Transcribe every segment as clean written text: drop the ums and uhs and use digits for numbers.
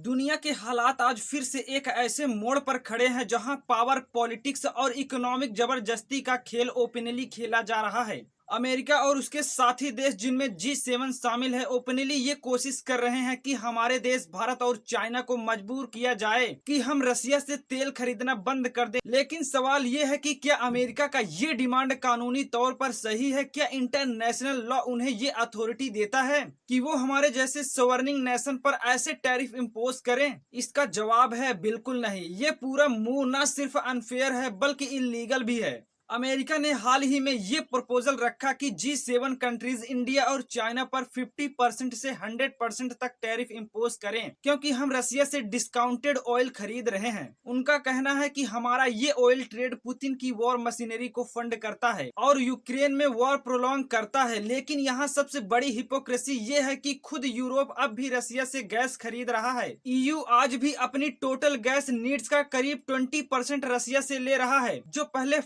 दुनिया के हालात आज फिर से एक ऐसे मोड़ पर खड़े हैं जहां पावर पॉलिटिक्स और इकोनॉमिक जबरदस्ती का खेल ओपनली खेला जा रहा है। अमेरिका और उसके साथी देश जिनमें G7 शामिल है ओपनली ये कोशिश कर रहे हैं कि हमारे देश भारत और चाइना को मजबूर किया जाए कि हम रसिया से तेल खरीदना बंद कर दें। लेकिन सवाल ये है कि क्या अमेरिका का ये डिमांड कानूनी तौर पर सही है? क्या इंटरनेशनल लॉ उन्हें ये अथॉरिटी देता है कि वो हमारे जैसे सवर्निंग नेशन पर ऐसे टैरिफ इम्पोज करें? इसका जवाब है बिल्कुल नहीं। ये पूरा मूव न सिर्फ अनफेयर है बल्कि इलीगल भी है। अमेरिका ने हाल ही में ये प्रपोजल रखा कि G7 कंट्रीज इंडिया और चाइना पर 50% से 100% तक टैरिफ इम्पोज करें क्योंकि हम रसिया से डिस्काउंटेड ऑयल खरीद रहे हैं। उनका कहना है कि हमारा ये ऑयल ट्रेड पुतिन की वॉर मशीनरी को फंड करता है और यूक्रेन में वॉर प्रोलॉन्ग करता है। लेकिन यहाँ सबसे बड़ी हिपोक्रेसी ये है कि खुद यूरोप अब भी रसिया से गैस खरीद रहा है। EU आज भी अपनी टोटल गैस नीड्स का करीब 20% रसिया से ले रहा है, जो पहले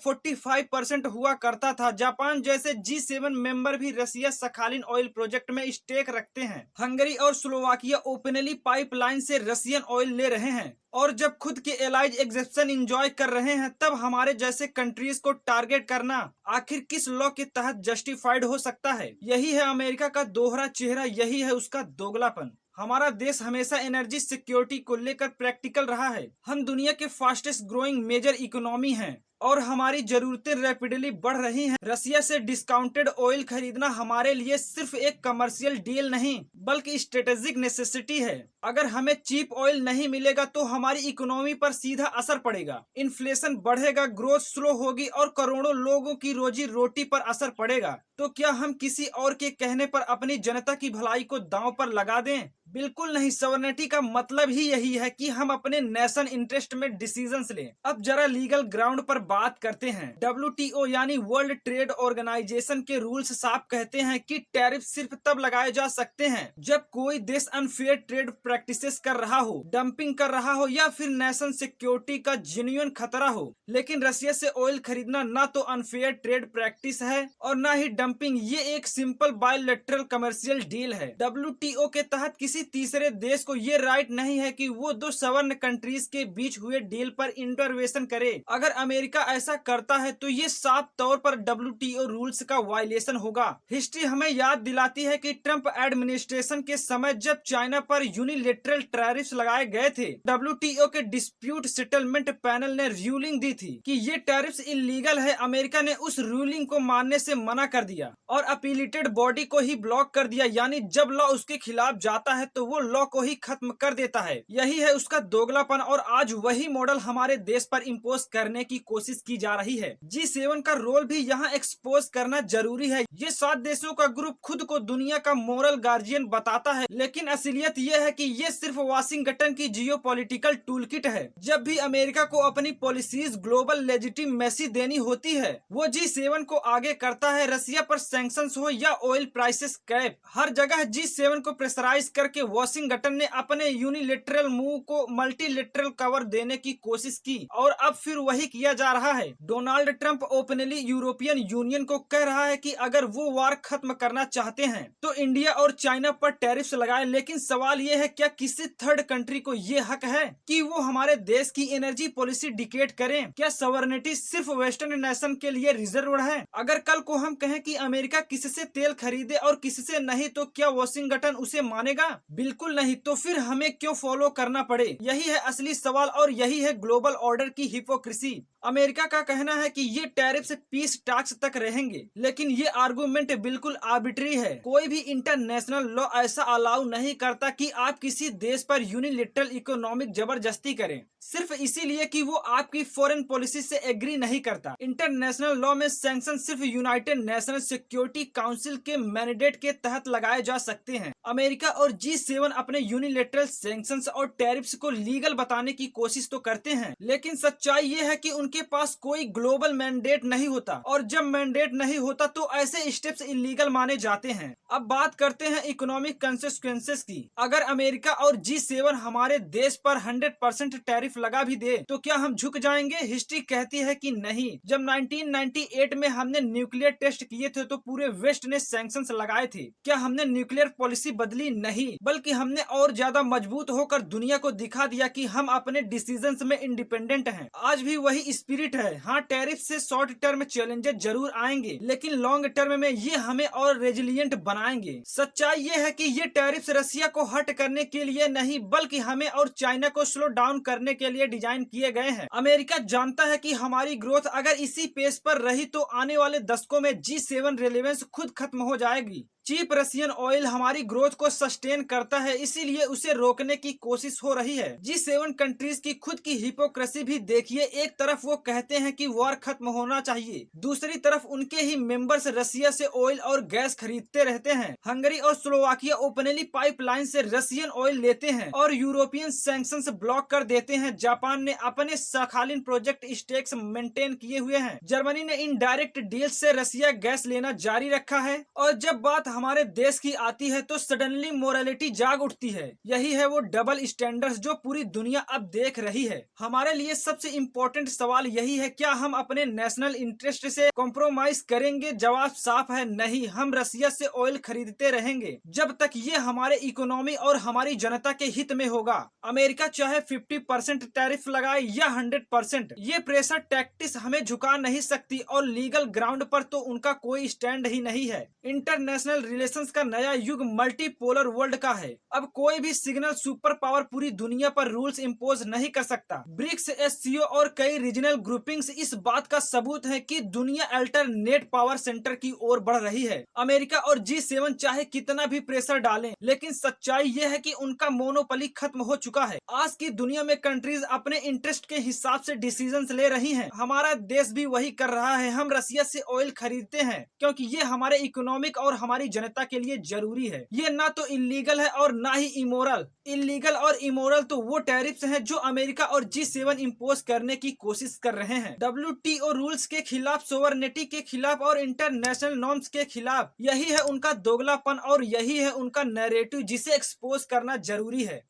5% हुआ करता था। जापान जैसे G7 मेंबर भी रसिया सखालिन ऑयल प्रोजेक्ट में स्टेक रखते हैं। हंगरी और स्लोवाकिया ओपनली पाइपलाइन से रसियन ऑयल ले रहे हैं और जब खुद के एलाइज एग्जेप्शन एंजॉय कर रहे हैं तब हमारे जैसे कंट्रीज को टारगेट करना आखिर किस लॉ के तहत जस्टिफाइड हो सकता है? यही है अमेरिका का दोहरा चेहरा, यही है उसका दोगलापन। हमारा देश हमेशा एनर्जी सिक्योरिटी को लेकर प्रैक्टिकल रहा है। हम दुनिया के फास्टेस्ट ग्रोइंग मेजर इकोनॉमी हैं और हमारी जरूरतें रैपिडली बढ़ रही हैं। रसिया से डिस्काउंटेड ऑयल खरीदना हमारे लिए सिर्फ एक कमर्शियल डील नहीं बल्कि स्ट्रेटेजिक नेसेसिटी है। अगर हमें चीप ऑयल नहीं मिलेगा तो हमारी इकोनॉमी पर सीधा असर पड़ेगा। इन्फ्लेशन बढ़ेगा, ग्रोथ स्लो होगी और करोड़ों लोगों की रोजी रोटी पर असर पड़ेगा। तो क्या हम किसी और के कहने पर अपनी जनता की भलाई को दांव पर लगा दें? बिल्कुल नहीं। सॉवरेनिटी का मतलब ही यही है कि हम अपने नेशन इंटरेस्ट में डिसीजंस लें। अब जरा लीगल ग्राउंड पर बात करते हैं। WTO यानी वर्ल्ड ट्रेड ऑर्गेनाइजेशन के रूल्स साफ कहते हैं कि टैरिफ सिर्फ तब लगाए जा सकते हैं जब कोई देश अनफेयर ट्रेड प्रैक्टिसेस कर रहा हो, डंपिंग कर रहा हो या फिर नेशन सिक्योरिटी का जेन्युइन खतरा हो। लेकिन रसिया से ऑयल खरीदना ना तो अनफेयर ट्रेड प्रैक्टिस है और ना ही डंपिंग। ये एक सिंपल बायलैटरल कमर्शियल डील है। WTO के तहत किसी तीसरे देश को ये राइट नहीं है कि वो दो सवर्ण कंट्रीज के बीच हुए डील पर इंटरवेंशन करे। अगर अमेरिका ऐसा करता है तो ये साफ तौर पर WTO रूल्स का वायलेशन होगा। हिस्ट्री हमें याद दिलाती है कि ट्रंप एडमिनिस्ट्रेशन के समय जब चाइना पर यूनिलेटरल टैरिफ्स लगाए गए थे, WTO के डिस्प्यूट सेटलमेंट पैनल ने रूलिंग दी थी कि ये टैरिफ्स इलीगल है। अमेरिका ने उस रूलिंग को मानने से मना कर दिया और अपीलेटेड बॉडी को ही ब्लॉक कर दिया। यानी जब लॉ उसके खिलाफ जाता है तो वो लॉ को ही खत्म कर देता है। यही है उसका दोगलापन और आज वही मॉडल हमारे देश पर इम्पोज करने की कोशिश की जा रही है। G7 का रोल भी यहाँ एक्सपोज करना जरूरी है। ये 7 देशों का ग्रुप खुद को दुनिया का मोरल गार्जियन बताता है, लेकिन असलियत ये है कि ये सिर्फ वाशिंगटन की जियोपॉलिटिकल टूलकिट है। जब भी अमेरिका को अपनी पॉलिसीज ग्लोबल लेजिटिमेसी देनी होती है वो G7 को आगे करता है। रसिया पर सैंक्शंस हो या ऑयल प्राइसेस कैप, हर जगह G7 को प्रेशराइज करके वाशिंगटन ने अपने यूनिलेटरल मूव को मल्टीलेटरल कवर देने की कोशिश की और अब फिर वही किया जा रहा है। Donald Trump openly European union को कह रहा है कि अगर वो वार खत्म करना चाहते हैं तो इंडिया और चाइना पर टैरिफ्स लगाए। लेकिन सवाल ये है, क्या किसी थर्ड कंट्री को ये हक है कि वो हमारे देश की एनर्जी पॉलिसी डिक्टेट करें? क्या सॉवरेनिटी सिर्फ वेस्टर्न नेशन के लिए रिजर्व्ड है? अगर कल को हम कहें कि अमेरिका किससे तेल खरीदे और किससे नहीं तो क्या वाशिंगटन उसे मानेगा? बिल्कुल नहीं। तो फिर हमें क्यों फॉलो करना पड़े? यही है असली सवाल और यही है ग्लोबल ऑर्डर की हिपोक्रेसी। अमेरिका का कहना है कि ये टैरिफ से पीस टैक्स तक रहेंगे, लेकिन ये आर्गुमेंट बिल्कुल आर्बिट्री है। कोई भी इंटरनेशनल लॉ ऐसा अलाउ नहीं करता कि आप किसी देश पर यूनिलेटरल इकोनॉमिक जबरदस्ती करें सिर्फ इसीलिए कि वो आपकी फॉरेन पॉलिसी से एग्री नहीं करता। इंटरनेशनल लॉ में सैंक्शन सिर्फ यूनाइटेड नेशनल सिक्योरिटी काउंसिल के मैंडेट के तहत लगाए जा सकते हैं। अमेरिका और G7 अपने यूनिलेटरल सैंक्शंस और टैरिफ्स को लीगल बताने की कोशिश तो करते हैं, लेकिन सच्चाई ये है कि उनके उनके पास कोई ग्लोबल मैंडेट नहीं होता, और जब मैंडेट नहीं होता तो ऐसे स्टेप्स इलीगल माने जाते हैं। अब बात करते हैं इकोनॉमिक कंसिक्वेंसेस की। अगर अमेरिका और G7 हमारे देश पर 100% टैरिफ लगा भी दे तो क्या हम झुक जाएंगे? हिस्ट्री कहती है कि नहीं। जब 1998 में हमने न्यूक्लियर टेस्ट किए थे तो पूरे वेस्ट ने सैंक्शंस लगाए थे। क्या हमने न्यूक्लियर पॉलिसी बदली? नहीं, बल्कि हमने और ज्यादा मजबूत होकर दुनिया को दिखा दिया कि हम अपने डिसीजंस में इंडिपेंडेंट हैं। आज भी वही स्पिरिट है। हाँ, टैरिफ से शॉर्ट टर्म चैलेंजेस जरूर आएंगे, लेकिन लॉन्ग टर्म में ये हमें और रेजिलियंट बनाएंगे। सच्चाई ये है कि ये टैरिफ्स रसिया को हर्ट करने के लिए नहीं, बल्कि हमें और चाइना को स्लो डाउन करने के लिए डिजाइन किए गए हैं। अमेरिका जानता है कि हमारी ग्रोथ अगर इसी पेस पर रही तो आने वाले दशकों में G7 रेलेवेंस खुद खत्म हो जाएगी। चीप रशियन ऑयल हमारी ग्रोथ को सस्टेन करता है, इसीलिए उसे रोकने की कोशिश हो रही है। G7 कंट्रीज की खुद की हिपोक्रेसी भी देखिए। एक तरफ वो कहते हैं कि वॉर खत्म होना चाहिए, दूसरी तरफ उनके ही मेंबर्स रसिया से ऑयल और गैस खरीदते रहते हैं। हंगरी और स्लोवाकिया ओपनली पाइपलाइन से रशियन ऑयल लेते हैं और यूरोपियन सैंक्शंस ब्लॉक कर देते हैं। जापान ने अपने सखालिन प्रोजेक्ट स्टेक्स मेंटेन किए हुए हैं। जर्मनी ने इनडायरेक्ट डील से रसिया गैस लेना जारी रखा है। और जब बात हमारे देश की आती है तो सडनली मोरालिटी जाग उठती है। यही है वो डबल स्टैंडर्ड्स जो पूरी दुनिया अब देख रही है। हमारे लिए सबसे इम्पोर्टेंट सवाल यही है, क्या हम अपने नेशनल इंटरेस्ट से कॉम्प्रोमाइज करेंगे? जवाब साफ है, नहीं। हम रसिया से ऑयल खरीदते रहेंगे जब तक ये हमारे इकोनॉमी और हमारी जनता के हित में होगा। अमेरिका चाहे 50% टैरिफ लगाए या 100%, ये प्रेशर टैक्टिक्स हमें झुका नहीं सकती, और लीगल ग्राउंड पर तो उनका कोई स्टैंड ही नहीं है। इंटरनेशनल रिलेशंस का नया युग मल्टीपोलर वर्ल्ड का है। अब कोई भी सिग्नल सुपर पावर पूरी दुनिया पर रूल्स इम्पोज नहीं कर सकता। ब्रिक्स, SCO और कई रीजनल ग्रुपिंग्स इस बात का सबूत है कि दुनिया अल्टरनेट पावर सेंटर की ओर बढ़ रही है। अमेरिका और G7 चाहे कितना भी प्रेशर डालें, लेकिन सच्चाई ये है कि उनका मोनोपोली खत्म हो चुका है। आज की दुनिया में कंट्रीज अपने इंटरेस्ट के हिसाब से डिसीजंस ले रही हैं। हमारा देश भी वही कर रहा है। हम रसिया से ऑयल खरीदते हैं क्योंकि ये हमारे इकोनॉमिक और हमारी जनता के लिए जरूरी है। ये ना तो इलीगल है और ना ही इमोरल। इलीगल और इमोरल तो वो टैरिफ्स हैं जो अमेरिका और G7 इम्पोज करने की कोशिश कर रहे हैं। WTO रूल्स के खिलाफ, सोवरेनिटी के खिलाफ और इंटरनेशनल नॉर्म्स के खिलाफ। यही है उनका दोगलापन और यही है उनका नैरेटिव जिसे एक्सपोज करना जरूरी है।